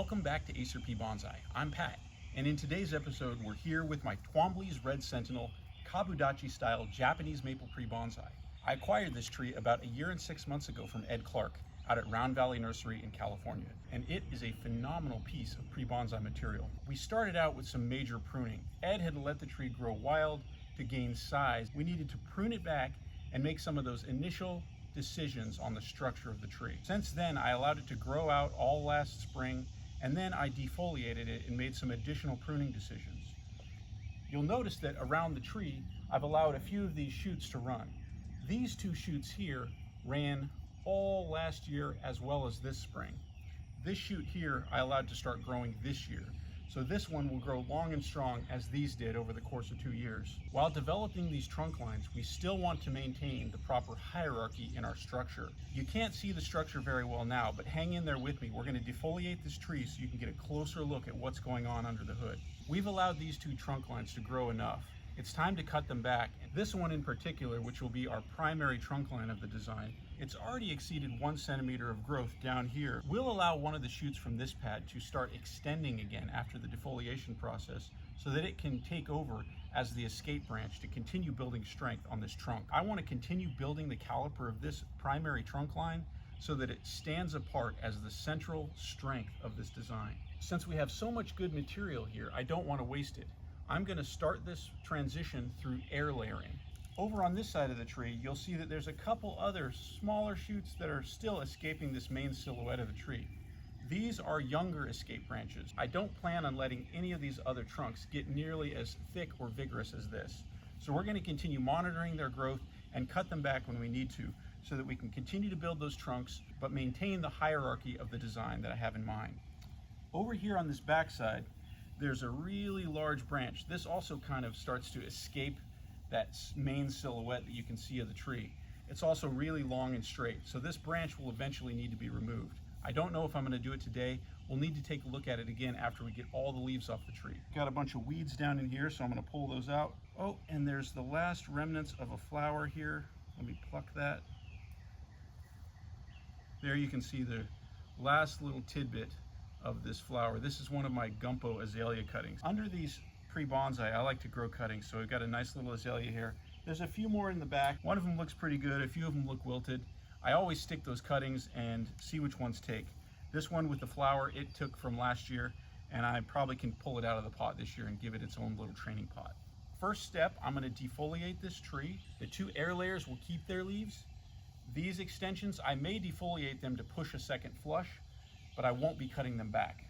Welcome back to Acer Bonsai. I'm Pat, and in today's episode, we're here with my Twombly's Red Sentinel Kabudachi style Japanese maple tree bonsai. I acquired this tree about a year and 6 months ago from Ed Clark out at Round Valley Nursery in California, and it is a phenomenal piece of pre-bonsai material. We started out with some major pruning. Ed had let the tree grow wild to gain size. We needed to prune it back and make some of those initial decisions on the structure of the tree. Since then, I allowed it to grow out all last spring, and then I defoliated it and made some additional pruning decisions. You'll notice that around the tree, I've allowed a few of these shoots to run. These two shoots here ran all last year as well as this spring. This shoot here, I allowed to start growing this year. So this one will grow long and strong as these did over the course of 2 years. While developing these trunk lines, we still want to maintain the proper hierarchy in our structure. You can't see the structure very well now, but hang in there with me. We're going to defoliate this tree so you can get a closer look at what's going on under the hood. We've allowed these two trunk lines to grow enough. It's time to cut them back. This one in particular, which will be our primary trunk line of the design, it's already exceeded 1 centimeter of growth down here. We'll allow one of the shoots from this pad to start extending again after the defoliation process so that it can take over as the escape branch to continue building strength on this trunk. I want to continue building the caliper of this primary trunk line so that it stands apart as the central strength of this design. Since we have so much good material here, I don't want to waste it. I'm going to start this transition through air layering. Over on this side of the tree, you'll see that there's a couple other smaller shoots that are still escaping this main silhouette of the tree. These are younger escape branches. I don't plan on letting any of these other trunks get nearly as thick or vigorous as this. So we're going to continue monitoring their growth and cut them back when we need to so that we can continue to build those trunks but maintain the hierarchy of the design that I have in mind. Over here on this back side, there's a really large branch. This also kind of starts to escape that main silhouette that you can see of the tree. It's also really long and straight, so this branch will eventually need to be removed. I don't know if I'm going to do it today. We'll need to take a look at it again after we get all the leaves off the tree. Got a bunch of weeds down in here, so I'm going to pull those out. Oh, and there's the last remnants of a flower here. Let me pluck that. There you can see the last little tidbit of this flower. This is one of my gumbo azalea cuttings. Under these pre-bonsai, I like to grow cuttings, so we've got a nice little azalea here. There's a few more in the back. One of them looks pretty good, a few of them look wilted. I always stick those cuttings and see which ones take. This one with the flower, it took from last year, and I probably can pull it out of the pot this year and give it its own little training pot. First step, I'm going to defoliate this tree. The two air layers will keep their leaves. These extensions, I may defoliate them to push a second flush, but I won't be cutting them back.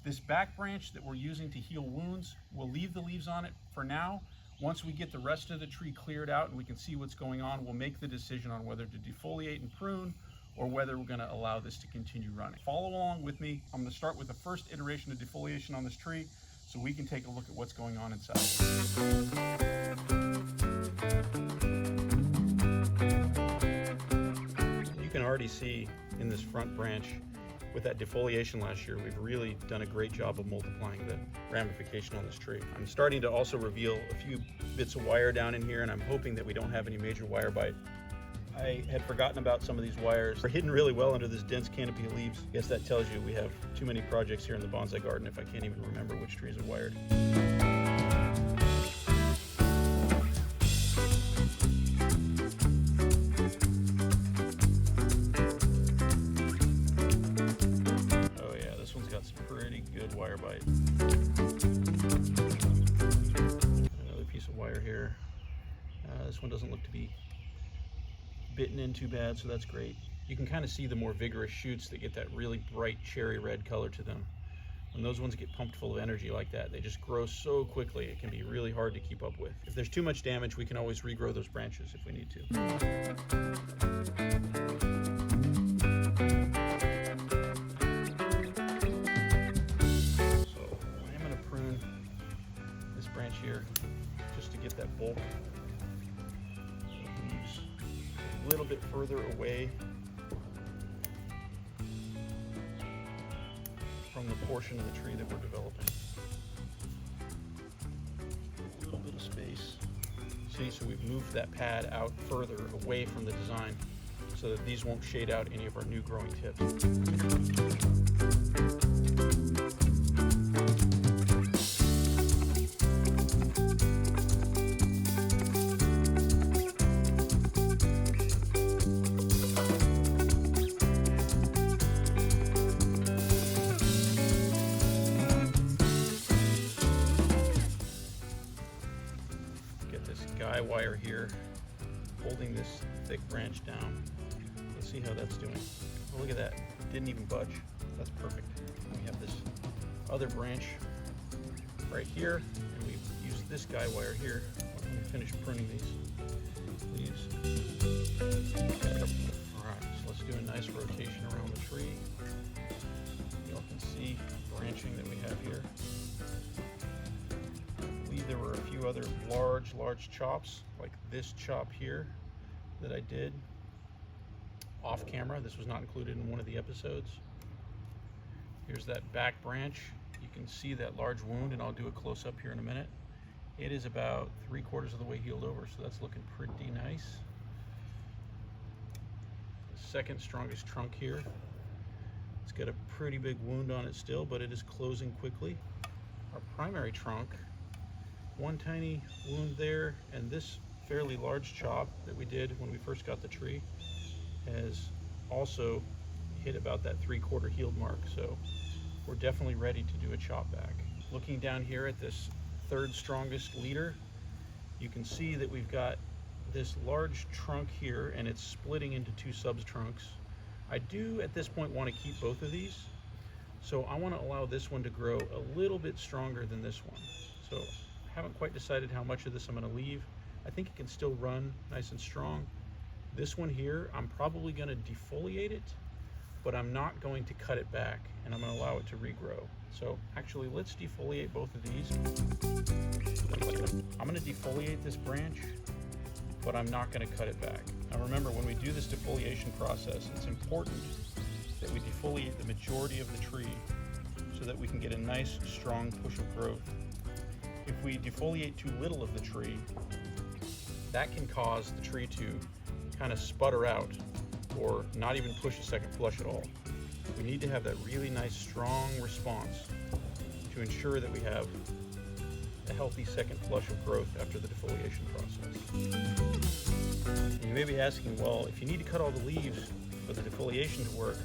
This back branch that we're using to heal wounds, we'll leave the leaves on it for now. Once we get the rest of the tree cleared out and we can see what's going on, we'll make the decision on whether to defoliate and prune or whether we're going to allow this to continue running. Follow along with me. I'm going to start with the first iteration of defoliation on this tree so we can take a look at what's going on inside. You can already see in this front branch with that defoliation last year, we've really done a great job of multiplying the ramification on this tree. I'm starting to also reveal a few bits of wire down in here, and I'm hoping that we don't have any major wire bite. I had forgotten about some of these wires. They're hidden really well under this dense canopy of leaves. I guess that tells you we have too many projects here in the bonsai garden if I can't even remember which trees are wired. Pretty good wire bite. Another piece of wire here. This one doesn't look to be bitten in too bad, so that's great. You can kind of see the more vigorous shoots that get that really bright cherry red color to them. When those ones get pumped full of energy like that, they just grow so quickly, it can be really hard to keep up with. If there's too much damage, we can always regrow those branches if we need to. Branch here just to get that bulk of leaves a little bit further away from the portion of the tree that we're developing. A little bit of space. See, so we've moved that pad out further away from the design so that these won't shade out any of our new growing tips. guy wire here holding this thick branch down. Let's see how that's doing. Oh, look at that, didn't even budge. That's perfect. And we have this other branch right here, and we've used this guy wire here when we finish pruning these leaves. Alright, so let's do a nice rotation around the tree. You all can see the branching that we have here. I believe there were a few other large chops, like this chop here that I did off camera. This was not included in one of the episodes. Here's that back branch. You can see that large wound, and I'll do a close up here in a minute. It is about 3/4 of the way healed over, so that's looking pretty nice. The second strongest trunk here. It's got a pretty big wound on it still, but it is closing quickly. Our primary trunk, one tiny wound there, and this fairly large chop that we did when we first got the tree has also hit about that 3/4 healed mark, so we're definitely ready to do a chop back. Looking down here at this third strongest leader, you can see that we've got this large trunk here, and it's splitting into two sub-trunks. I do at this point want to keep both of these, so I want to allow this one to grow a little bit stronger than this one. So I haven't quite decided how much of this I'm going to leave. I think it can still run nice and strong. This one here, I'm probably going to defoliate it, but I'm not going to cut it back, and I'm going to allow it to regrow. So actually, let's defoliate both of these. I'm going to defoliate this branch, but I'm not going to cut it back. Now remember, when we do this defoliation process, it's important that we defoliate the majority of the tree so that we can get a nice, strong push of growth. If we defoliate too little of the tree, that can cause the tree to kind of sputter out or not even push a second flush at all. We need to have that really nice, strong response to ensure that we have a healthy second flush of growth after the defoliation process. And you may be asking, well, if you need to cut all the leaves for the defoliation to work,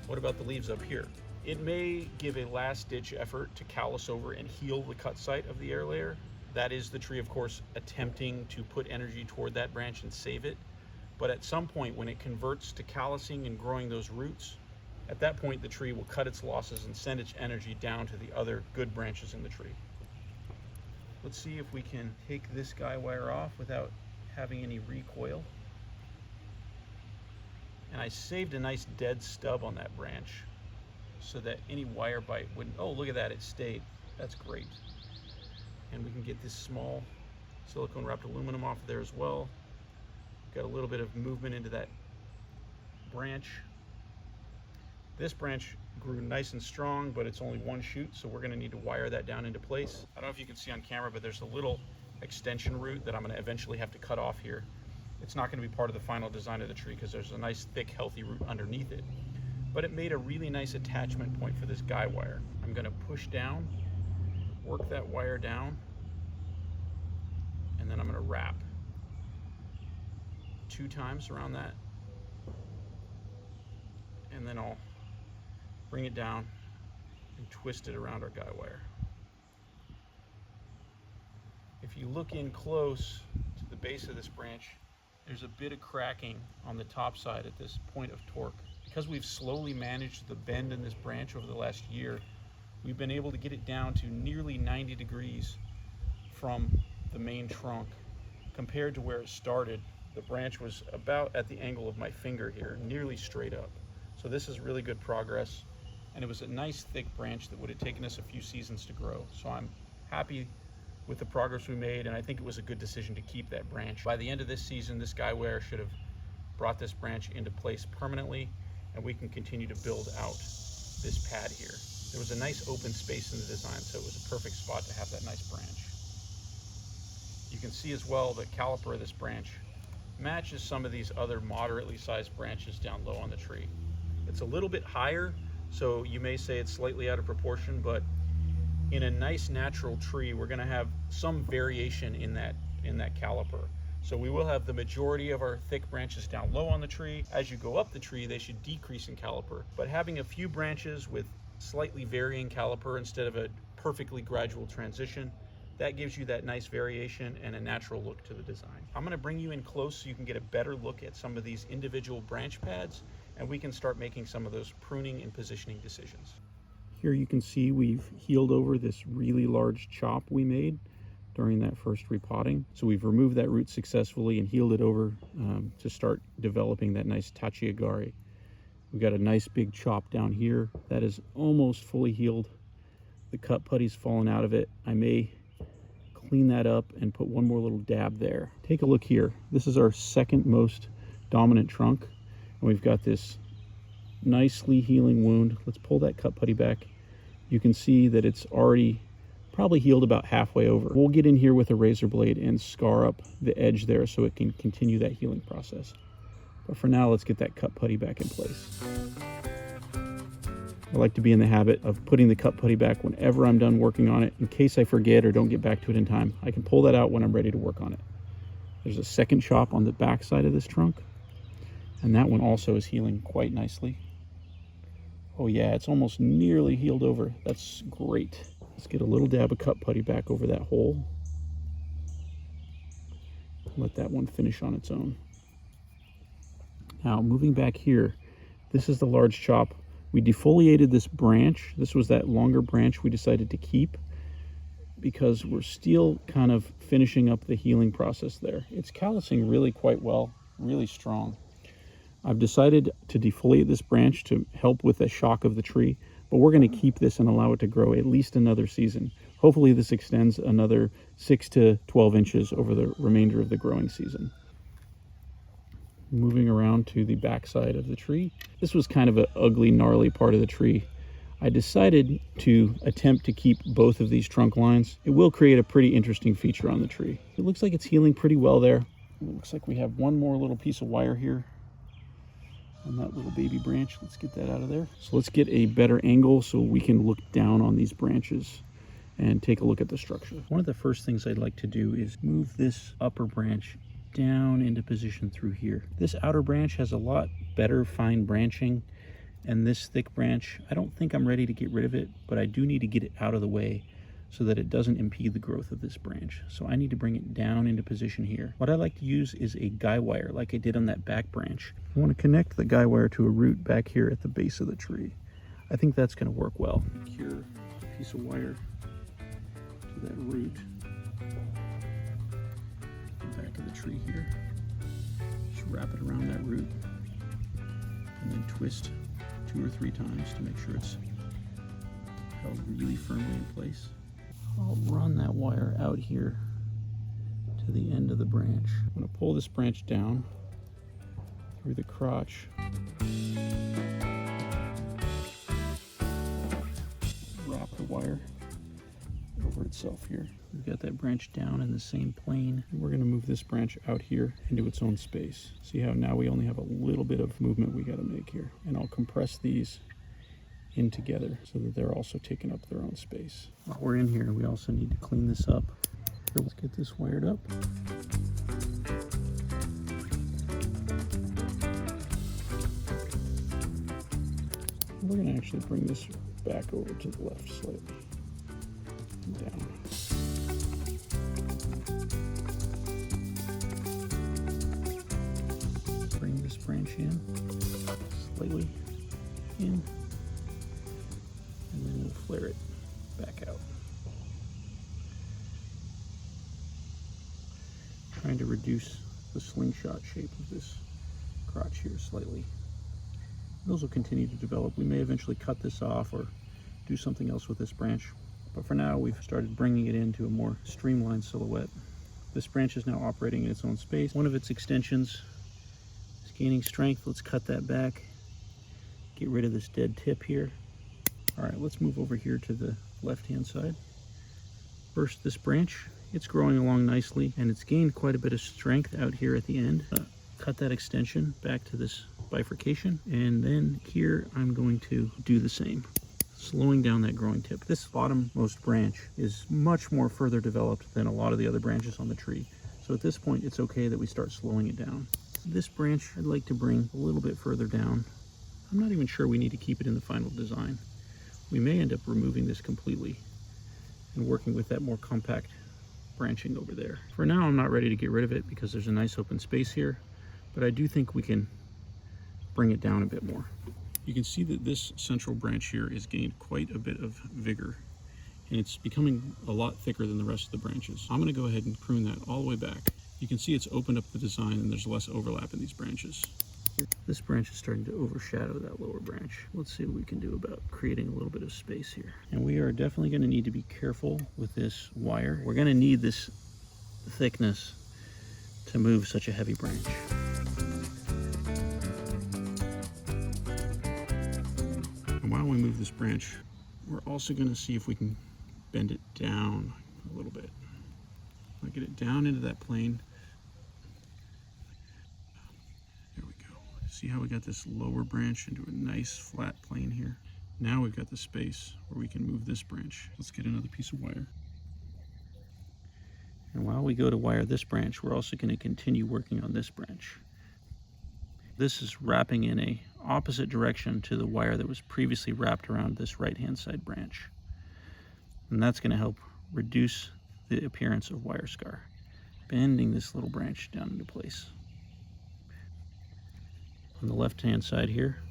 what about the leaves up here? It may give a last-ditch effort to callus over and heal the cut site of the air layer. That is the tree, of course, attempting to put energy toward that branch and save it. But at some point, when it converts to callusing and growing those roots, at that point the tree will cut its losses and send its energy down to the other good branches in the tree. Let's see if we can take this guy wire off without having any recoil. And I saved a nice dead stub on that branch so that any wire bite wouldn't. Oh, look at that, it stayed. That's great. And we can get this small silicone wrapped aluminum off of there as well. Got a little bit of movement into that branch. This branch grew nice and strong, but it's only one shoot, so we're going to need to wire that down into place. I don't know if you can see on camera, but there's a little extension root that I'm going to eventually have to cut off here. It's not going to be part of the final design of the tree because there's a nice thick healthy root underneath it, but it made a really nice attachment point for this guy wire. I'm going to push down, work that wire down, and then I'm going to wrap 2 times around that, and then I'll bring it down and twist it around our guy wire. If you look in close to the base of this branch, there's a bit of cracking on the top side at this point of torque. Because we've slowly managed the bend in this branch over the last year, we've been able to get it down to nearly 90 degrees from the main trunk. Compared to where it started, the branch was about at the angle of my finger here, nearly straight up. So this is really good progress, and it was a nice thick branch that would have taken us a few seasons to grow. So I'm happy with the progress we made, and I think it was a good decision to keep that branch. By the end of this season, this guy wire should have brought this branch into place permanently, and we can continue to build out this pad here. There was a nice open space in the design, so it was a perfect spot to have that nice branch. You can see as well the caliper of this branch matches some of these other moderately sized branches down low on the tree. It's a little bit higher, so you may say it's slightly out of proportion, but in a nice natural tree, we're going to have some variation in that caliper. So we will have the majority of our thick branches down low on the tree. As you go up the tree, they should decrease in caliper, but having a few branches with slightly varying caliper instead of a perfectly gradual transition That gives you that nice variation and a natural look to the design. I'm gonna bring you in close so you can get a better look at some of these individual branch pads, and we can start making some of those pruning and positioning decisions. Here you can see we've healed over this really large chop we made during that first repotting. So we've removed that root successfully and healed it over to start developing that nice tachiagare. We've got a nice big chop down here that is almost fully healed. The cut putty's fallen out of it. I may clean that up and put one more little dab there. Take a look here. This is our second most dominant trunk, and we've got this nicely healing wound. Let's pull that cut putty back. You can see that it's already probably healed about halfway over. We'll get in here with a razor blade and scar up the edge there so it can continue that healing process. But for now, let's get that cut putty back in place. I like to be in the habit of putting the cut putty back whenever I'm done working on it, in case I forget or don't get back to it in time. I can pull that out when I'm ready to work on it. There's a second chop on the back side of this trunk, and that one also is healing quite nicely. Oh yeah, it's almost nearly healed over. That's great. Let's get a little dab of cut putty back over that hole. Let that one finish on its own. Now, moving back here, this is the large chop. We defoliated this branch. This was that longer branch we decided to keep because we're still kind of finishing up the healing process there. It's callousing really quite well, really strong. I've decided to defoliate this branch to help with the shock of the tree, but we're going to keep this and allow it to grow at least another season. Hopefully this extends another 6 to 12 inches over the remainder of the growing season. Moving around to the back side of the tree. This was kind of an ugly, gnarly part of the tree. I decided to attempt to keep both of these trunk lines. It will create a pretty interesting feature on the tree. It looks like it's healing pretty well there. It looks like we have one more little piece of wire here on that little baby branch. Let's get that out of there. So let's get a better angle so we can look down on these branches and take a look at the structure. One of the first things I'd like to do is move this upper branch down into position through here. This outer branch has a lot better fine branching, and this thick branch, I don't think I'm ready to get rid of it, but I do need to get it out of the way so that it doesn't impede the growth of this branch. So I need to bring it down into position here. What I like to use is a guy wire like I did on that back branch. I want to connect the guy wire to a root back here at the base of the tree. I think that's going to work well. Secure a piece of wire to that root. The back of the tree here. Just wrap it around that root and then twist 2 or 3 times to make sure it's held really firmly in place. I'll run that wire out here to the end of the branch. I'm going to pull this branch down through the crotch. Wrap the wire over itself here. We've got that branch down in the same plane. And we're going to move this branch out here into its own space. See how now we only have a little bit of movement we got to make here. And I'll compress these in together so that they're also taking up their own space. While we're in here, we also need to clean this up. So let's get this wired up. We're going to actually bring this back over to the left slightly. Down. Bring this branch in, slightly in, and then we'll flare it back out. Trying to reduce the slingshot shape of this crotch here slightly. Those will continue to develop. We may eventually cut this off or do something else with this branch. But for now, we've started bringing it into a more streamlined silhouette. This branch is now operating in its own space. One of its extensions is gaining strength. Let's cut that back. Get rid of this dead tip here. All right, let's move over here to the left-hand side. First, this branch, it's growing along nicely, and it's gained quite a bit of strength out here at the end. Cut that extension back to this bifurcation, and then here I'm going to do the same, slowing down that growing tip. This bottommost branch is much more further developed than a lot of the other branches on the tree. So at this point, it's okay that we start slowing it down. This branch, I'd like to bring a little bit further down. I'm not even sure we need to keep it in the final design. We may end up removing this completely and working with that more compact branching over there. For now, I'm not ready to get rid of it because there's a nice open space here, but I do think we can bring it down a bit more. You can see that this central branch here has gained quite a bit of vigor, and it's becoming a lot thicker than the rest of the branches. I'm going to go ahead and prune that all the way back. You can see it's opened up the design and there's less overlap in these branches. This branch is starting to overshadow that lower branch. Let's see what we can do about creating a little bit of space here. And we are definitely going to need to be careful with this wire. We're going to need this thickness to move such a heavy branch. And while we move this branch, we're also going to see if we can bend it down a little bit. I'll get it down into that plane. There we go. See how we got this lower branch into a nice flat plane here? Now we've got the space where we can move this branch. Let's get another piece of wire. And while we go to wire this branch, we're also going to continue working on this branch. This is wrapping in a opposite direction to the wire that was previously wrapped around this right-hand side branch. And that's going to help reduce the appearance of wire scar, bending this little branch down into place. On the left-hand side here,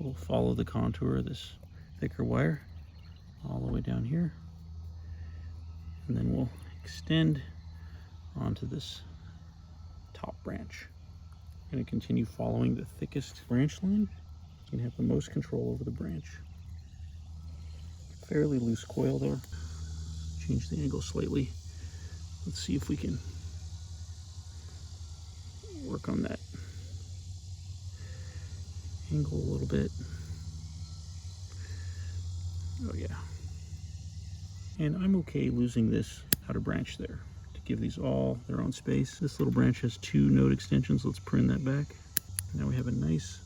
we'll follow the contour of this thicker wire all the way down here, and then we'll extend onto this top branch. I'm going to continue following the thickest branch line and have the most control over the branch. Fairly loose coil there. Change the angle slightly. Let's see if we can work on that angle a little bit. Oh yeah. And I'm okay losing this outer branch there to give these all their own space. This little branch has 2 node extensions. Let's prune that back. Now we have a nice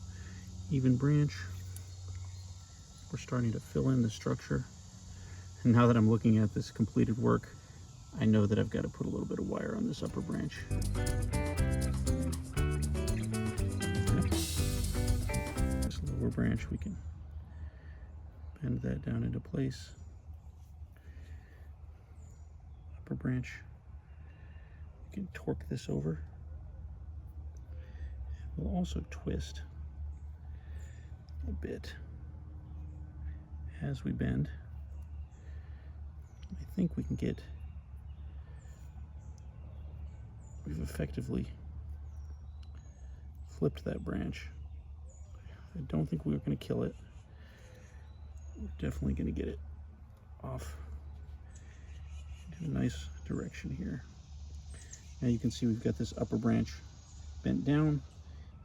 even branch. We're starting to fill in the structure. And now that I'm looking at this completed work, I know that I've got to put a little bit of wire on this upper branch. This lower branch, we can bend that down into place. Upper branch, we can torque this over. We'll also twist a bit as we bend. I think we can get, we've effectively flipped that branch. I don't think we were going to kill it. We're definitely going to get it off into a nice direction here. Now you can see we've got this upper branch bent down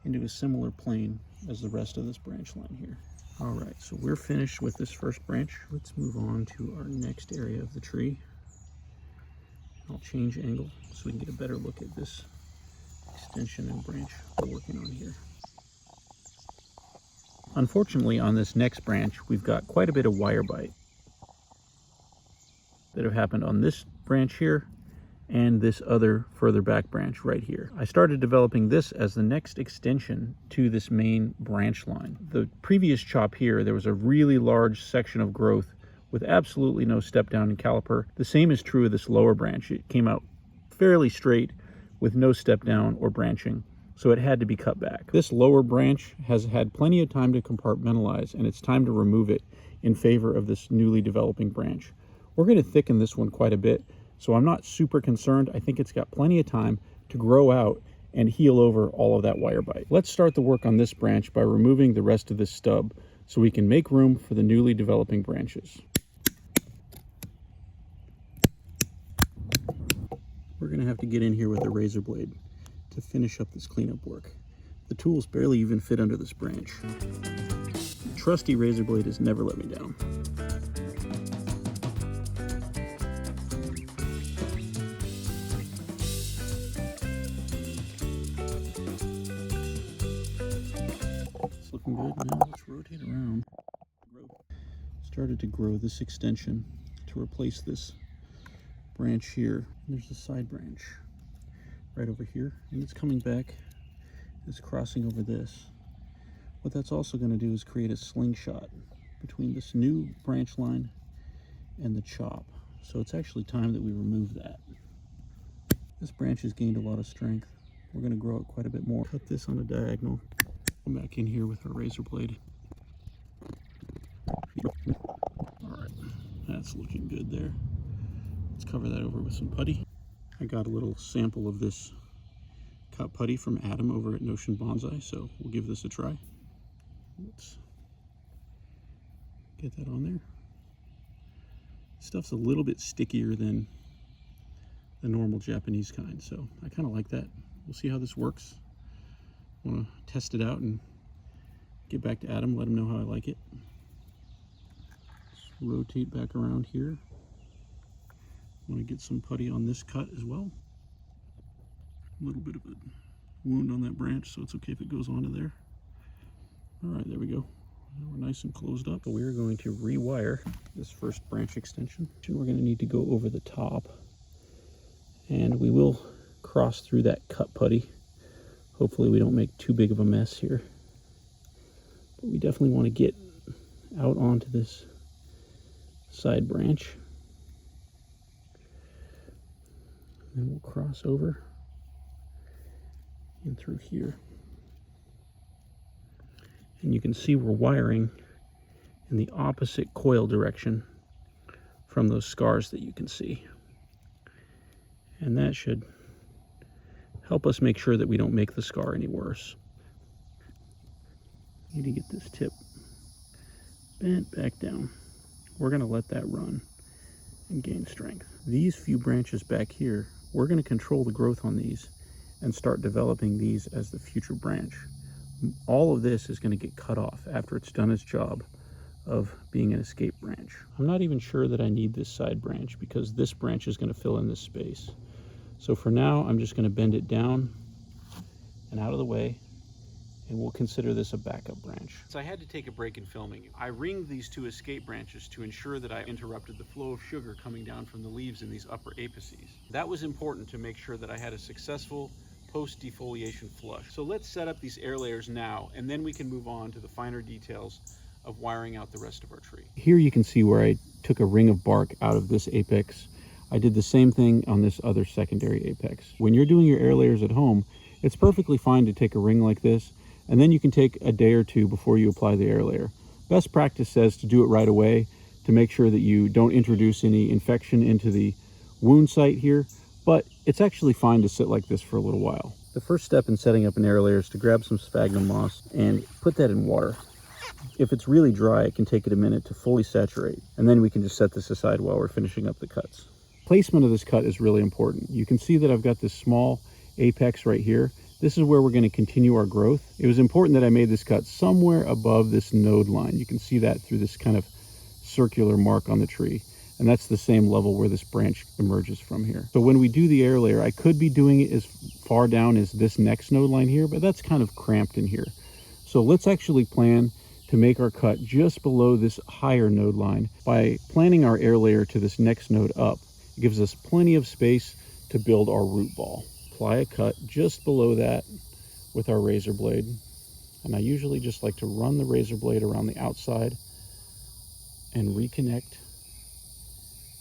into a similar plane as the rest of this branch line here. All right, so we're finished with this first branch. Let's move on to our next area of the tree. I'll change angle so we can get a better look at this extension and branch we're working on here. Unfortunately, on this next branch, we've got quite a bit of wire bite that have happened on this branch here and this other further back branch right here. I started developing this as the next extension to this main branch line. The previous chop here, there was a really large section of growth with absolutely no step down in caliper. The same is true of this lower branch. It came out fairly straight with no step down or branching, so it had to be cut back. This lower branch has had plenty of time to compartmentalize, and it's time to remove it in favor of this newly developing branch. We're going to thicken this one quite a bit, so I'm not super concerned. I think it's got plenty of time to grow out and heal over all of that wire bite. Let's start the work on this branch by removing the rest of this stub so we can make room for the newly developing branches. We're going to have to get in here with a razor blade to finish up this cleanup work. The tools barely even fit under this branch. The trusty razor blade has never let me down. Looking good. Now let's rotate around. Started to grow this extension to replace this branch here. And there's a side branch right over here, and it's coming back. It's crossing over this. What that's also going to do is create a slingshot between this new branch line and the chop. So it's actually time that we remove that. This branch has gained a lot of strength. We're going to grow it quite a bit more. Cut this on a diagonal. Come back in here with our razor blade. Alright, that's looking good there. Let's cover that over with some putty. I got a little sample of this cut putty from Adam over at Notion Bonsai, so we'll give this a try. Let's get that on there. Stuff's a little bit stickier than the normal Japanese kind, so I kind of like that. We'll see how this works. I want to test it out and get back to Adam, let him know how I like it. Let's rotate back around here. I want to get some putty on this cut as well. A little bit of a wound on that branch, so it's okay if it goes onto there. All right, there we go. Now we're nice and closed up. So we're going to rewire this first branch extension. We're going to need to go over the top, and we will cross through that cut putty. Hopefully we don't make too big of a mess here. But we definitely want to get out onto this side branch. And we'll cross over and through here. And you can see we're wiring in the opposite coil direction from those scars that you can see. And that should help us make sure that we don't make the scar any worse. Need to get this tip bent back down. We're going to let that run and gain strength. These few branches back here, we're going to control the growth on these and start developing these as the future branch. All of this is going to get cut off after it's done its job of being an escape branch. I'm not even sure that I need this side branch because this branch is going to fill in this space. So for now, I'm just going to bend it down and out of the way, and we'll consider this a backup branch. So I had to take a break in filming. I ringed these two escape branches to ensure that I interrupted the flow of sugar coming down from the leaves in these upper apices. That was important to make sure that I had a successful post defoliation flush. So let's set up these air layers now, and then we can move on to the finer details of wiring out the rest of our tree. Here you can see where I took a ring of bark out of this apex. I did the same thing on this other secondary apex. When you're doing your air layers at home, it's perfectly fine to take a ring like this, and then you can take a day or two before you apply the air layer. Best practice says to do it right away to make sure that you don't introduce any infection into the wound site here, but it's actually fine to sit like this for a little while. The first step in setting up an air layer is to grab some sphagnum moss and put that in water. If it's really dry, it can take it a minute to fully saturate, and then we can just set this aside while we're finishing up the cuts. Placement of this cut is really important. You can see that I've got this small apex right here. This is where we're going to continue our growth. It was important that I made this cut somewhere above this node line. You can see that through this kind of circular mark on the tree. And that's the same level where this branch emerges from here. So when we do the air layer, I could be doing it as far down as this next node line here, but that's kind of cramped in here. So let's actually plan to make our cut just below this higher node line. By planning our air layer to this next node up, it gives us plenty of space to build our root ball. Apply a cut just below that with our razor blade. And I usually just like to run the razor blade around the outside and reconnect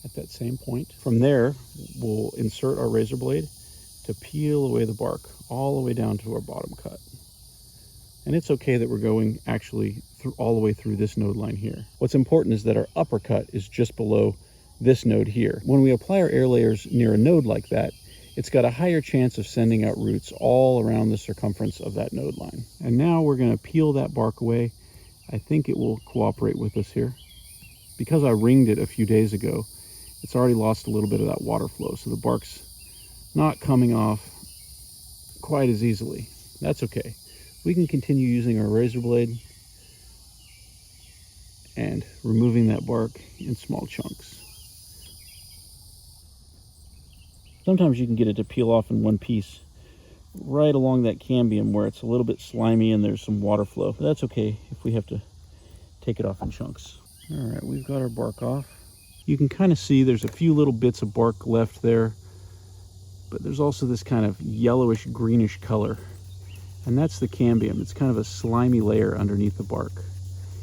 at that same point. From there, we'll insert our razor blade to peel away the bark all the way down to our bottom cut. And it's okay that we're going actually through all the way through this node line here. What's important is that our upper cut is just below this node here. When we apply our air layers near a node like that, it's got a higher chance of sending out roots all around the circumference of that node line. And now we're going to peel that bark away. I think it will cooperate with us here. Because I ringed it a few days ago, it's already lost a little bit of that water flow, so the bark's not coming off quite as easily. That's okay. We can continue using our razor blade and removing that bark in small chunks. Sometimes you can get it to peel off in one piece right along that cambium where it's a little bit slimy and there's some water flow. But that's okay if we have to take it off in chunks. All right, we've got our bark off. You can kind of see there's a few little bits of bark left there, but there's also this kind of yellowish greenish color, and that's the cambium. It's kind of a slimy layer underneath the bark.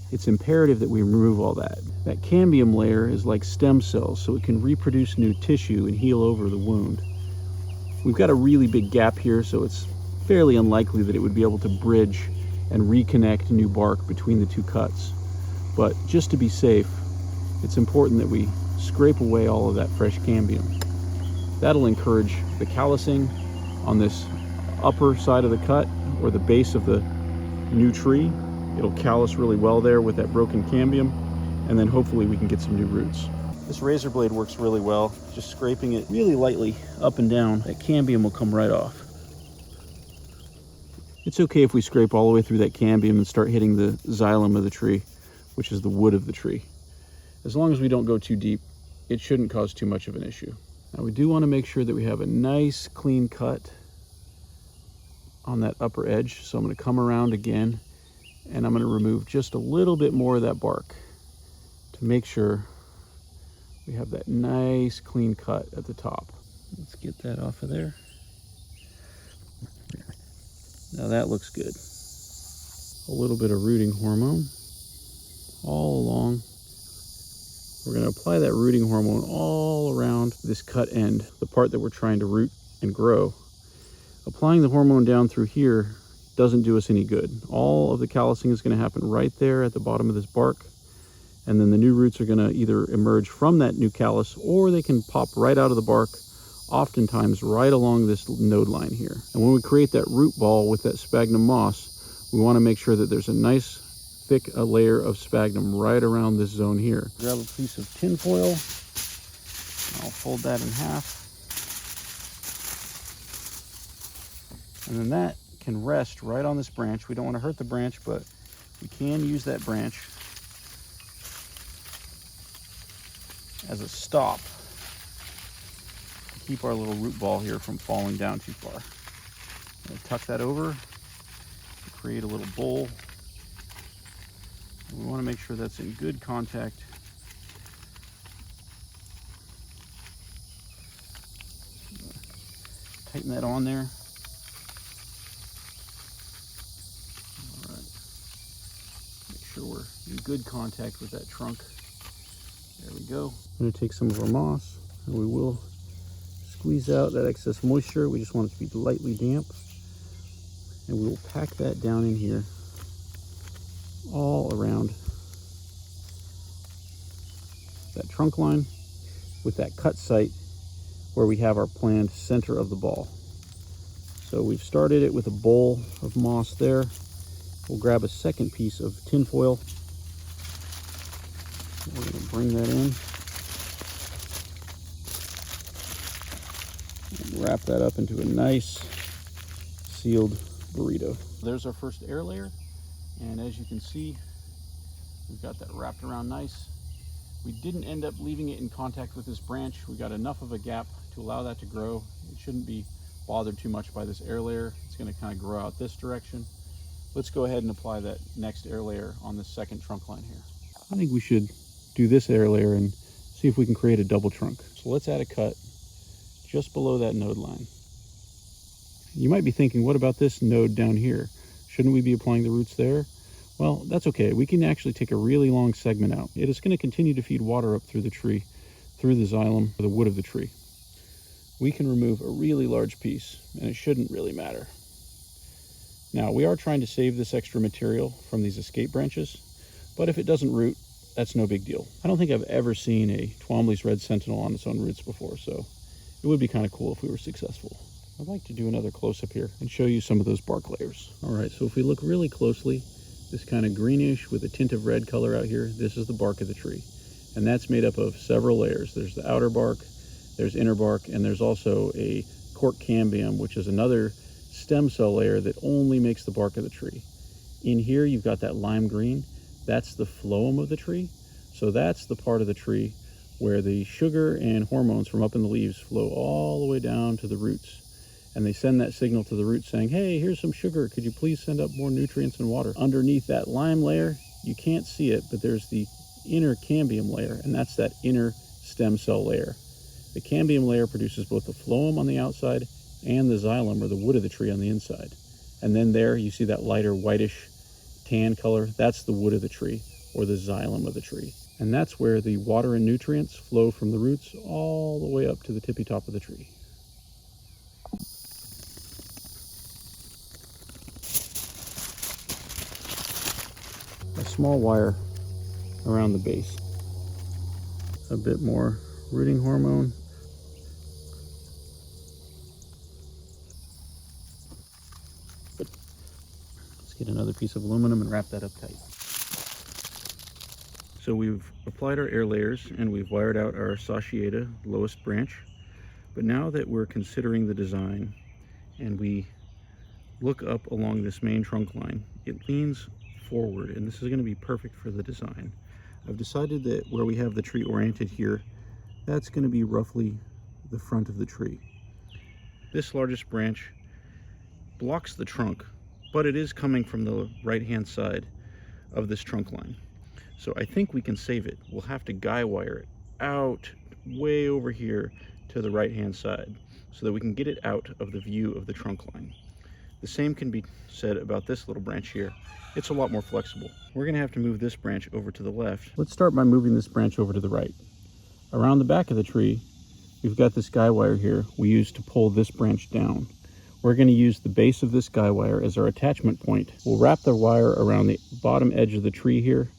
It's imperative that we remove all that. That cambium layer is like stem cells, so it can reproduce new tissue and heal over the wound. We've got a really big gap here, so it's fairly unlikely that it would be able to bridge and reconnect new bark between the two cuts. But just to be safe, it's important that we scrape away all of that fresh cambium. That'll encourage the callousing on this upper side of the cut or the base of the new tree. It'll callus really well there with that broken cambium, and then hopefully we can get some new roots. This razor blade works really well. Just scraping it really lightly up and down, that cambium will come right off. It's okay if we scrape all the way through that cambium and start hitting the xylem of the tree, which is the wood of the tree. As long as we don't go too deep, it shouldn't cause too much of an issue. Now we do want to make sure that we have a nice clean cut on that upper edge. So I'm going to come around again and I'm going to remove just a little bit more of that bark to make sure we have that nice clean cut at the top. Let's get that off of there. Now that looks good. A little bit of rooting hormone all along. We're going to apply that rooting hormone all around this cut end, the part that we're trying to root and grow. Applying the hormone down through here doesn't do us any good. All of the callousing is going to happen right there at the bottom of this bark, and then the new roots are going to either emerge from that new callus or they can pop right out of the bark, oftentimes right along this node line here. And when we create that root ball with that sphagnum moss, we want to make sure that there's a nice thick layer of sphagnum right around this zone here. Grab a piece of tin foil, I'll fold that in half, and then that can rest right on this branch. We don't want to hurt the branch, but we can use that branch as a stop to keep our little root ball here from falling down too far. I'm going to tuck that over to create a little bowl. We want to make sure that's in good contact. Tighten that on there. All right. Make sure we're in good contact with that trunk. There we go. I'm going to take some of our moss and we will squeeze out that excess moisture. We just want it to be lightly damp. And we will pack that down in here all around that trunk line with that cut site where we have our planned center of the ball. So we've started it with a bowl of moss there. We'll grab a second piece of tin foil. We're going to bring that in and wrap that up into a nice sealed burrito. There's our first air layer. And as you can see, we've got that wrapped around nice. We didn't end up leaving it in contact with this branch. We got enough of a gap to allow that to grow. It shouldn't be bothered too much by this air layer. It's going to kind of grow out this direction. Let's go ahead and apply that next air layer on the second trunk line here. I think we should do this air layer and see if we can create a double trunk. So let's add a cut just below that node line. You might be thinking, what about this node down here? Shouldn't we be applying the roots there? Well, that's okay. We can actually take a really long segment out. It is going to continue to feed water up through the tree, through the xylem, or the wood of the tree. We can remove a really large piece, and it shouldn't really matter. Now, we are trying to save this extra material from these escape branches, but if it doesn't root, that's no big deal. I don't think I've ever seen a Twombly's Red Sentinel on its own roots before, so it would be kind of cool if we were successful. I'd like to do another close-up here and show you some of those bark layers. All right, so if we look really closely, this kind of greenish with a tint of red color out here, this is the bark of the tree. And that's made up of several layers. There's the outer bark, there's inner bark, and there's also a cork cambium, which is another stem cell layer that only makes the bark of the tree. In here, you've got that lime green. That's the phloem of the tree. So that's the part of the tree where the sugar and hormones from up in the leaves flow all the way down to the roots. And they send that signal to the roots saying, hey, here's some sugar. Could you please send up more nutrients and water? Underneath that lime layer, you can't see it, but there's the inner cambium layer, and that's that inner stem cell layer. The cambium layer produces both the phloem on the outside and the xylem, or the wood of the tree, on the inside. And then there you see that lighter whitish tan color. That's the wood of the tree, or the xylem of the tree. And that's where the water and nutrients flow from the roots all the way up to the tippy top of the tree. small wire around the base. A bit more rooting hormone. Let's get another piece of aluminum and wrap that up tight. So we've applied our air layers and we've wired out our Sashieda lowest branch. But now that we're considering the design and we look up along this main trunk line, it leans forward, and this is going to be perfect for the design. I've decided that where we have the tree oriented here, that's going to be roughly the front of the tree. This largest branch blocks the trunk, but it is coming from the right hand side of this trunk line. So I think we can save it. We'll have to guy wire it out way over here to the right hand side so that we can get it out of the view of the trunk line. The same can be said about this little branch here. It's a lot more flexible. We're gonna have to move this branch over to the left. Let's start by moving this branch over to the right. Around the back of the tree, we've got this guy wire here we use to pull this branch down. We're gonna use the base of this guy wire as our attachment point. We'll wrap the wire around the bottom edge of the tree here,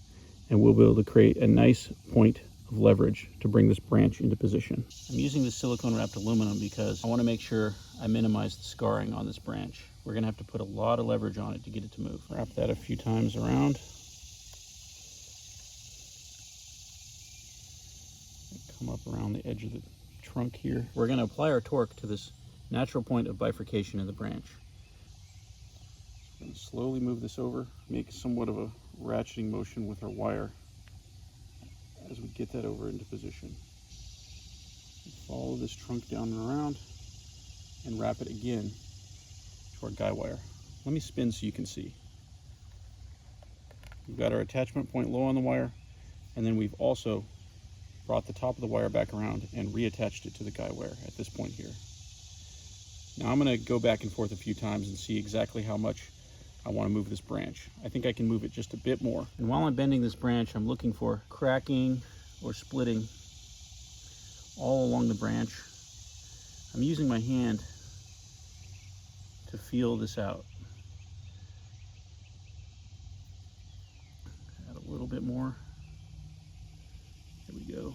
and we'll be able to create a nice point of leverage to bring this branch into position. I'm using this silicone wrapped aluminum because I want to make sure I minimize the scarring on this branch. We're going to have to put a lot of leverage on it to get it to move. Wrap that a few times around. Come up around the edge of the trunk here. We're going to apply our torque to this natural point of bifurcation in the branch. And slowly move this over, make somewhat of a ratcheting motion with our wire as we get that over into position. Follow this trunk down and around and wrap it again to our guy wire. Let me spin so you can see. We've got our attachment point low on the wire, and then we've also brought the top of the wire back around and reattached it to the guy wire at this point here. Now I'm going to go back and forth a few times and see exactly how much I want to move this branch. I think I can move it just a bit more. And while I'm bending this branch, I'm looking for cracking or splitting all along the branch. I'm using my hand to feel this out. Add a little bit more. There we go.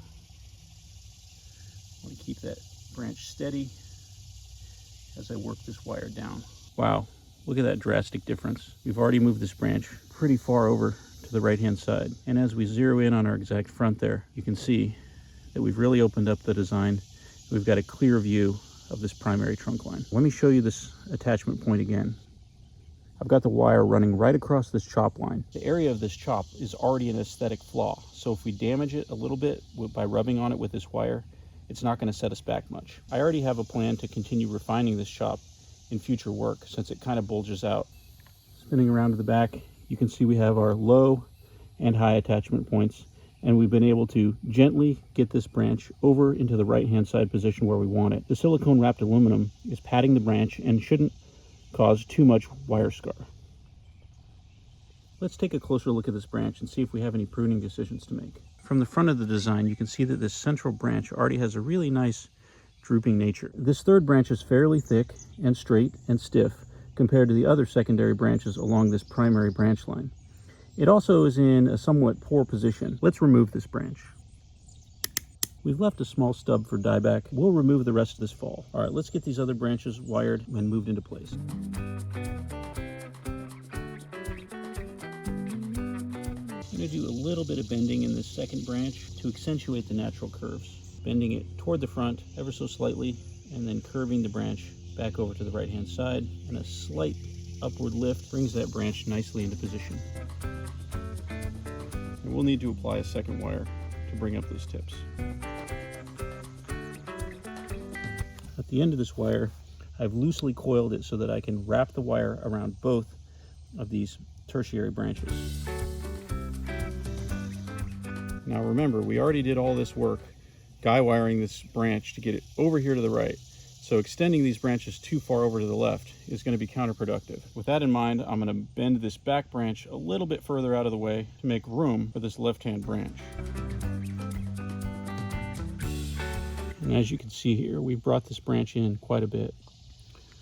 I want to keep that branch steady as I work this wire down. Wow. Look at that drastic difference. We've already moved this branch pretty far over to the right-hand side. And as we zero in on our exact front there, you can see that we've really opened up the design. We've got a clear view of this primary trunk line. Let me show you this attachment point again. I've got the wire running right across this chop line. The area of this chop is already an aesthetic flaw. So if we damage it a little bit by rubbing on it with this wire, it's not going to set us back much. I already have a plan to continue refining this chop in future work since it kind of bulges out. Spinning around to the back, you can see we have our low and high attachment points, and we've been able to gently get this branch over into the right hand side position where we want it. The silicone wrapped aluminum is padding the branch and shouldn't cause too much wire scar. Let's take a closer look at this branch and see if we have any pruning decisions to make. From the front of the design, you can see that this central branch already has a really nice drooping nature. This third branch is fairly thick and straight and stiff compared to the other secondary branches along this primary branch line. It also is in a somewhat poor position. Let's remove this branch. We've left a small stub for dieback. We'll remove the rest of this fall. All right, let's get these other branches wired and moved into place. I'm going to do a little bit of bending in this second branch to accentuate the natural curves. Bending it toward the front ever so slightly, and then curving the branch back over to the right hand side, and a slight upward lift brings that branch nicely into position. And we'll need to apply a second wire to bring up those tips. At the end of this wire, I've loosely coiled it so that I can wrap the wire around both of these tertiary branches. Now remember, we already did all this work guy wiring this branch to get it over here to the right. So extending these branches too far over to the left is going to be counterproductive. With that in mind, I'm going to bend this back branch a little bit further out of the way to make room for this left-hand branch. And as you can see here, we've brought this branch in quite a bit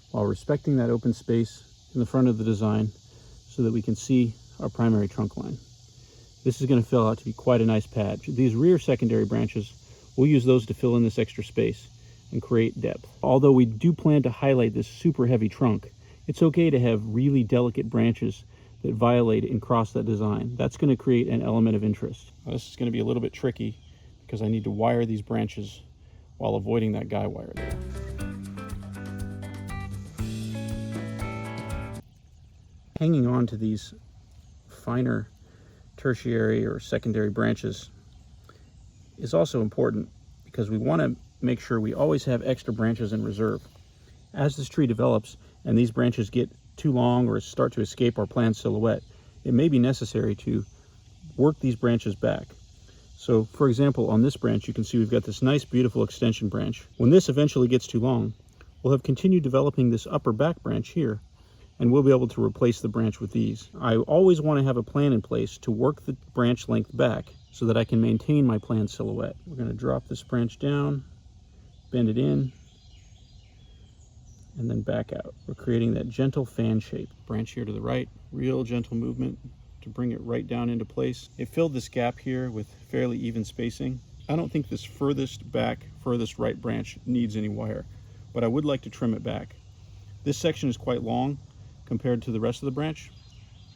while respecting that open space in the front of the design so that we can see our primary trunk line. this is going to fill out to be quite a nice patch. These rear secondary branches, we'll use those to fill in this extra space and create depth. Although we do plan to highlight this super heavy trunk, it's okay to have really delicate branches that violate and cross that design. That's going to create an element of interest. Now, this is going to be a little bit tricky because I need to wire these branches while avoiding that guy wire there. Hanging on to these finer tertiary or secondary branches is also important because we want to make sure we always have extra branches in reserve. As this tree develops and these branches get too long or start to escape our planned silhouette, it may be necessary to work these branches back. So for example, on this branch, you can see we've got this nice, beautiful extension branch. When this eventually gets too long, we'll have continued developing this upper back branch here, and we'll be able to replace the branch with these. I always want to have a plan in place to work the branch length back so that I can maintain my planned silhouette. We're going to drop this branch down, bend it in, and then back out. We're creating that gentle fan shape. Branch here to the right, real gentle movement to bring it right down into place. It filled this gap here with fairly even spacing. I don't think this furthest right branch needs any wire, but I would like to trim it back. This section is quite long compared to the rest of the branch.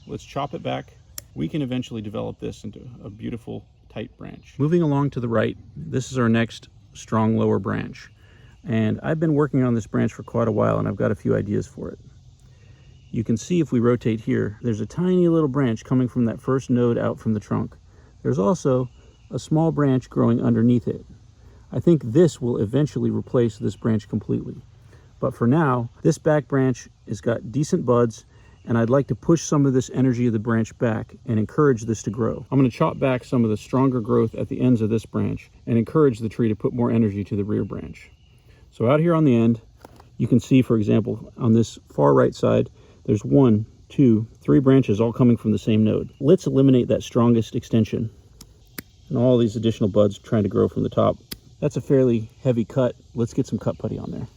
Let's chop it back. We can eventually develop this into a beautiful tight branch. Moving along to the right, this is our next strong lower branch. And I've been working on this branch for quite a while, and I've got a few ideas for it. You can see if we rotate here, there's a tiny little branch coming from that first node out from the trunk. There's also a small branch growing underneath it. I think this will eventually replace this branch completely. But for now, this back branch has got decent buds, and I'd like to push some of this energy of the branch back and encourage this to grow. I'm going to chop back some of the stronger growth at the ends of this branch and encourage the tree to put more energy to the rear branch. So out here on the end, you can see, for example, on this far right side, there's 1, 2, 3 branches all coming from the same node. Let's eliminate that strongest extension and all these additional buds trying to grow from the top. That's a fairly heavy cut. Let's get some cut putty on there.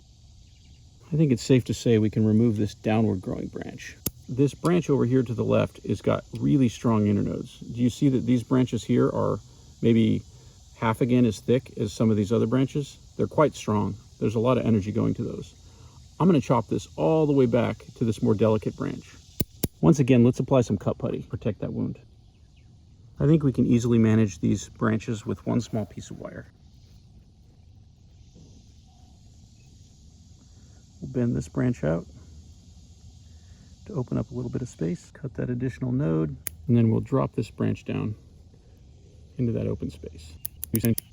I think it's safe to say we can remove this downward growing branch. This branch over here to the left has got really strong internodes. Do you see that these branches here are maybe half again as thick as some of these other branches? They're quite strong. There's a lot of energy going to those. I'm going to chop this all the way back to this more delicate branch. Once again, let's apply some cut putty, protect that wound. I think we can easily manage these branches with one small piece of wire. We'll bend this branch out to open up a little bit of space, cut that additional node, and then we'll drop this branch down into that open space.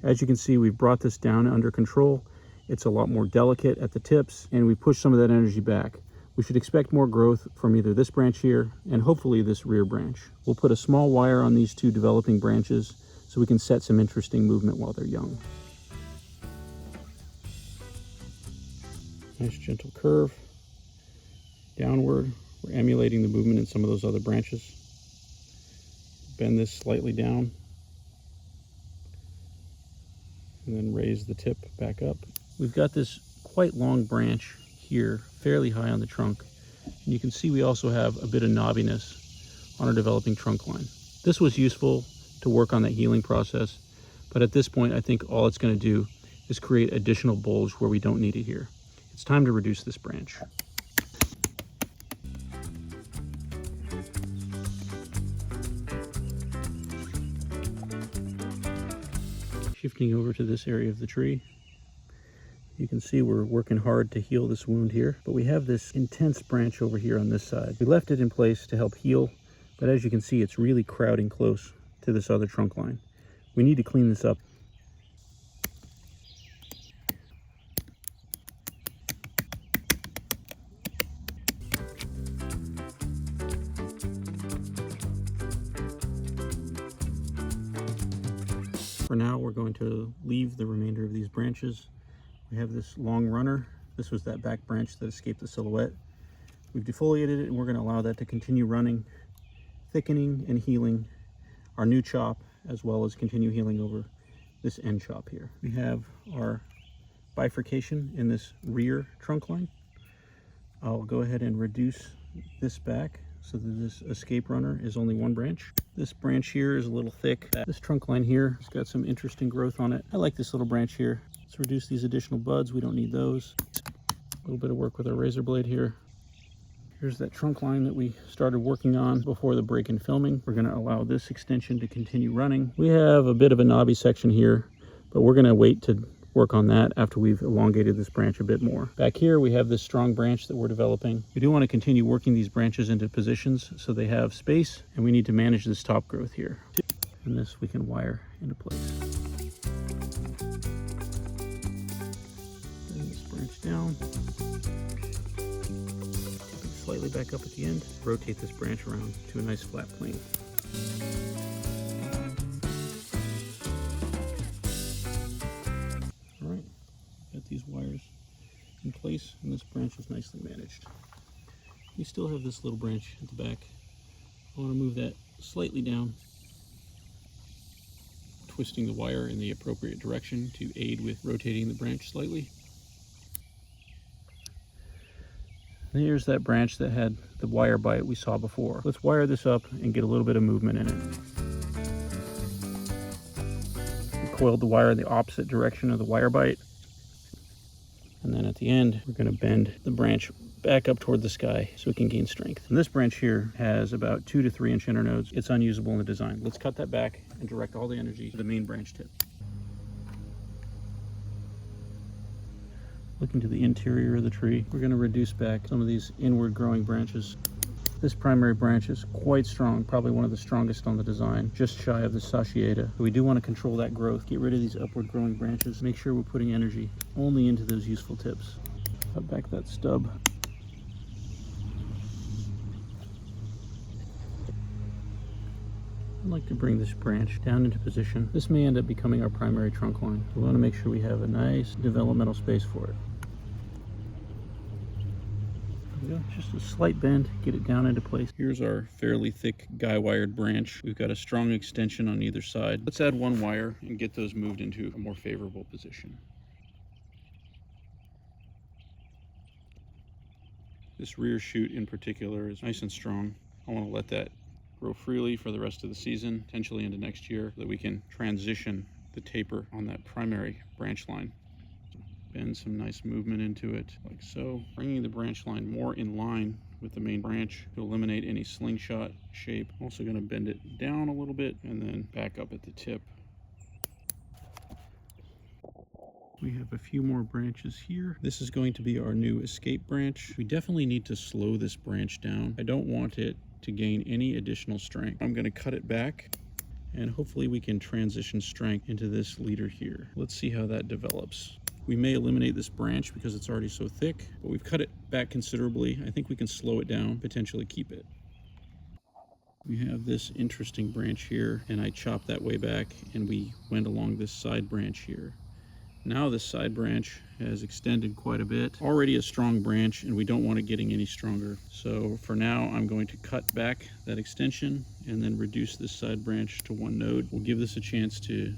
As you can see, we've brought this down under control. It's a lot more delicate at the tips, and we push some of that energy back. We should expect more growth from either this branch here and hopefully this rear branch. We'll put a small wire on these two developing branches so we can set some interesting movement while they're young. Nice gentle curve downward. We're emulating the movement in some of those other branches. Bend this slightly down and then raise the tip back up. We've got this quite long branch here, fairly high on the trunk. And you can see we also have a bit of knobbiness on our developing trunk line. This was useful to work on that healing process, but at this point I think all it's going to do is create additional bulge where we don't need it here. It's time to reduce this branch. Shifting over to this area of the tree, you can see we're working hard to heal this wound here, but we have this intense branch over here on this side. We left it in place to help heal, but as you can see, it's really crowding close to this other trunk line. We need to clean this up. For now, we're going to leave the remainder of these branches. We have this long runner. This was that back branch that escaped the silhouette. We've defoliated it, and we're going to allow that to continue running, thickening and healing our new chop, as well as continue healing over this end chop here. We have our bifurcation in this rear trunk line. I'll go ahead and reduce this back so that this escape runner is only one branch. This branch here is a little thick. This trunk line here has got some interesting growth on it. I like this little branch here. Let's reduce these additional buds. We don't need those. A little bit of work with our razor blade here. Here's that trunk line that we started working on before the break in filming. We're going to allow this extension to continue running. We have a bit of a knobby section here, but we're going to wait to work on that after we've elongated this branch a bit more. Back here we have this strong branch that we're developing. We do want to continue working these branches into positions so they have space, and we need to manage this top growth here. And this we can wire into place. Bring this branch down. Slightly back up at the end. Rotate this branch around to a nice flat plane. Alright, got these wires in place, and this branch is nicely managed. We still have this little branch at the back. I want to move that slightly down, twisting the wire in the appropriate direction to aid with rotating the branch slightly. Here's that branch that had the wire bite we saw before. Let's wire this up and get a little bit of movement in it. We coiled the wire in the opposite direction of the wire bite. And then at the end, we're going to bend the branch back up toward the sky so it can gain strength. And this branch here has about 2 to 3 inch internodes. It's unusable in the design. Let's cut that back and direct all the energy to the main branch tip. Looking to the interior of the tree, we're going to reduce back some of these inward growing branches. This primary branch is quite strong, probably one of the strongest on the design, just shy of the Sashieda. We do want to control that growth, get rid of these upward growing branches, make sure we're putting energy only into those useful tips. Cut back that stub. I'd like to bring this branch down into position. This may end up becoming our primary trunk line. We want to make sure we have a nice developmental space for it. There we go. Just a slight bend, get it down into place. Here's our fairly thick guy wired branch. We've got a strong extension on either side. Let's add one wire and get those moved into a more favorable position. This rear shoot in particular is nice and strong. I want to let that grow freely for the rest of the season, potentially into next year, so that we can transition the taper on that primary branch line. Bend some nice movement into it, like so. Bringing the branch line more in line with the main branch to eliminate any slingshot shape. Also going to bend it down a little bit and then back up at the tip. We have a few more branches here. This is going to be our new escape branch. We definitely need to slow this branch down. I don't want it to gain any additional strength. I'm going to cut it back, and hopefully we can transition strength into this leader here. Let's see how that develops. We may eliminate this branch because it's already so thick, but we've cut it back considerably. I think we can slow it down, potentially keep it. We have this interesting branch here, and I chopped that way back, and we went along this side branch here. Now this side branch has extended quite a bit. Already a strong branch, and we don't want it getting any stronger. So for now, I'm going to cut back that extension and then reduce this side branch to one node. We'll give this a chance to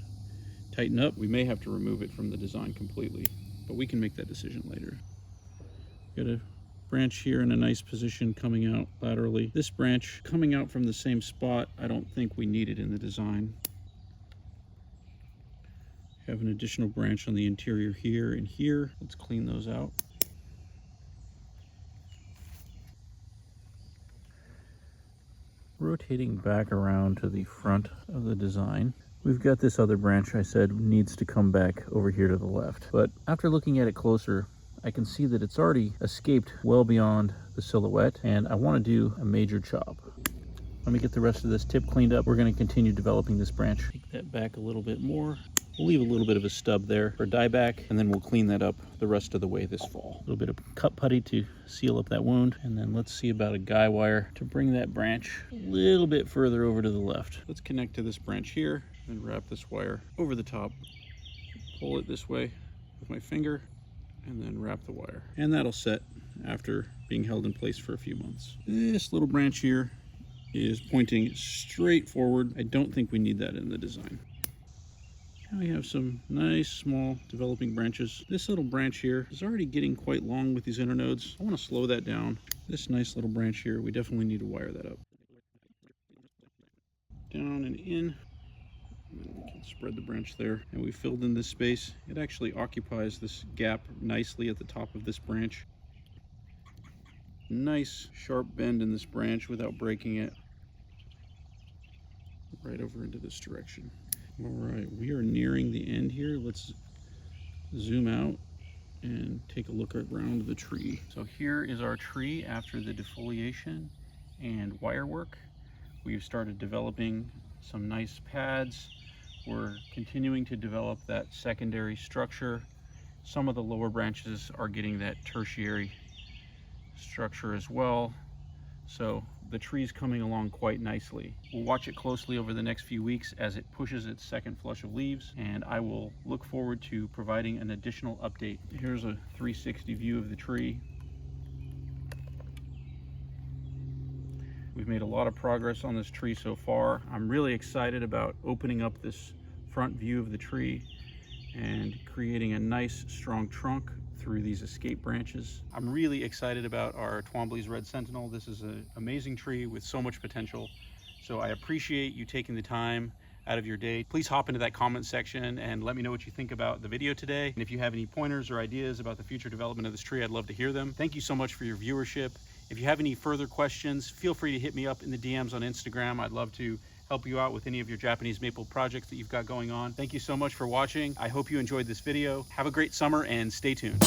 tighten up. We may have to remove it from the design completely, but we can make that decision later. Got a branch here in a nice position coming out laterally. This branch coming out from the same spot, I don't think we need it in the design. Have an additional branch on the interior here and here. Let's clean those out. Rotating back around to the front of the design, we've got this other branch I said needs to come back over here to the left. But after looking at it closer, I can see that it's already escaped well beyond the silhouette, and I want to do a major chop. Let me get the rest of this tip cleaned up. We're going to continue developing this branch. Take that back a little bit more. We'll leave a little bit of a stub there for dieback, and then we'll clean that up the rest of the way this fall. A little bit of cut putty to seal up that wound, and then let's see about a guy wire to bring that branch a little bit further over to the left. Let's connect to this branch here and wrap this wire over the top. Pull it this way with my finger, and then wrap the wire. And that'll set after being held in place for a few months. This little branch here is pointing straight forward. I don't think we need that in the design. And we have some nice small developing branches. This little branch here is already getting quite long with these internodes. I want to slow that down. This nice little branch here, we definitely need to wire that up. Down and in. And then we can spread the branch there. And we filled in this space. It actually occupies this gap nicely at the top of this branch. Nice sharp bend in this branch without breaking it. Right over into this direction. All right, we are nearing the end here. Let's zoom out and take a look around the tree. So here is our tree after the defoliation and wire work. We've started developing some nice pads. We're continuing to develop that secondary structure. Some of the lower branches are getting that tertiary structure as well. So the tree's coming along quite nicely. We'll watch it closely over the next few weeks as it pushes its second flush of leaves, and I will look forward to providing an additional update. Here's a 360 view of the tree. We've made a lot of progress on this tree so far. I'm really excited about opening up this front view of the tree and creating a nice strong trunk through these escape branches. I'm really excited about our Twombly's Red Sentinel. This is an amazing tree with so much potential. So I appreciate you taking the time out of your day. Please hop into that comment section and let me know what you think about the video today. And if you have any pointers or ideas about the future development of this tree, I'd love to hear them. Thank you so much for your viewership. If you have any further questions, feel free to hit me up in the DMs on Instagram. I'd love to help you out with any of your Japanese maple projects that you've got going on. Thank you so much for watching. I hope you enjoyed this video. Have a great summer and stay tuned.